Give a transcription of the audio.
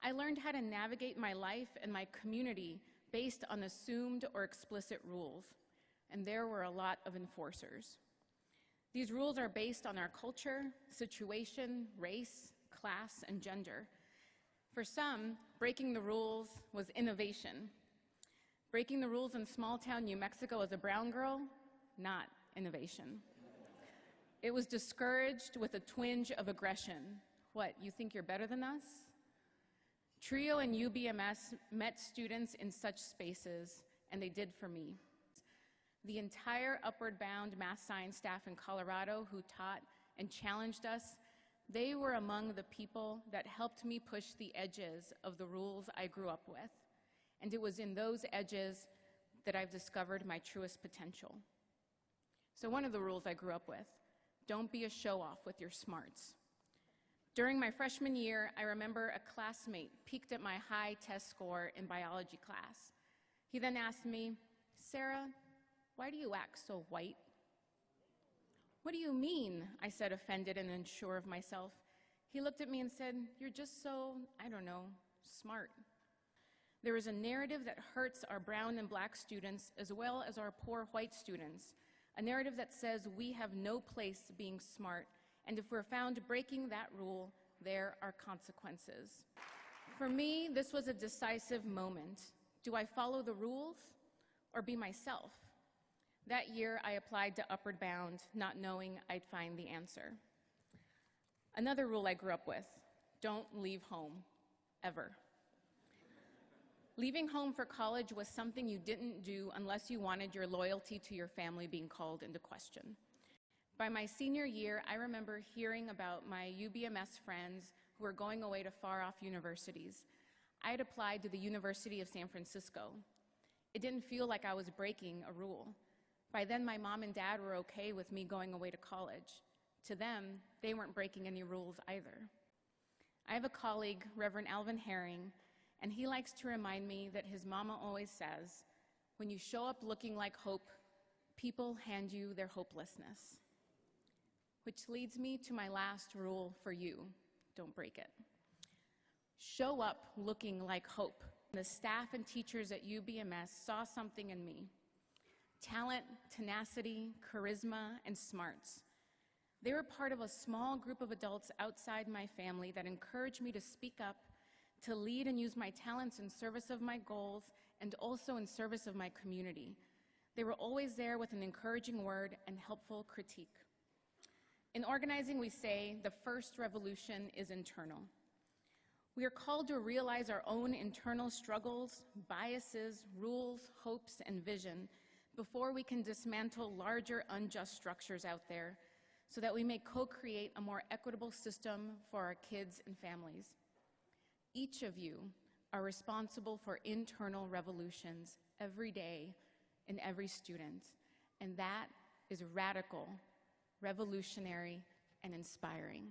I learned how to navigate my life and my community based on assumed or explicit rules, and there were a lot of enforcers. These rules are based on our culture, situation, race, class, and gender. For some, breaking the rules was innovation. Breaking the rules in small-town New Mexico as a brown girl, not innovation. It was discouraged with a twinge of aggression. What, you think you're better than us? TRIO and UBMS met students in such spaces, and they did for me. The entire Upward Bound math science staff in Colorado who taught and challenged us, they were among the people that helped me push the edges of the rules I grew up with. And it was in those edges that I've discovered my truest potential. So one of the rules I grew up with, don't be a show-off with your smarts. During my freshman year, I remember a classmate peeked at my high test score in biology class. He then asked me, "Sarah, why do you act so white?" "What do you mean?" I said, offended and unsure of myself. He looked at me and said, "You're just so, I don't know, smart." There is a narrative that hurts our brown and black students as well as our poor white students, a narrative that says we have no place being smart, and if we're found breaking that rule, there are consequences. For me, this was a decisive moment. Do I follow the rules or be myself? That year, I applied to Upward Bound, not knowing I'd find the answer. Another rule I grew up with, don't leave home, ever. Leaving home for college was something you didn't do unless you wanted your loyalty to your family being called into question. By my senior year, I remember hearing about my UBMS friends who were going away to far-off universities. I had applied to the University of San Francisco. It didn't feel like I was breaking a rule. By then, my mom and dad were okay with me going away to college. To them, they weren't breaking any rules either. I have a colleague, Reverend Alvin Herring, and he likes to remind me that his mama always says, when you show up looking like hope, people hand you their hopelessness. Which leads me to my last rule for you, don't break it. Show up looking like hope. The staff and teachers at UBMS saw something in me. Talent, tenacity, charisma, and smarts. They were part of a small group of adults outside my family that encouraged me to speak up, to lead and use my talents in service of my goals and also in service of my community. They were always there with an encouraging word and helpful critique. In organizing, we say the first revolution is internal. We are called to realize our own internal struggles, biases, rules, hopes, and vision before we can dismantle larger unjust structures out there so that we may co-create a more equitable system for our kids and families. Each of you are responsible for internal revolutions every day in every student, and that is radical, revolutionary, and inspiring.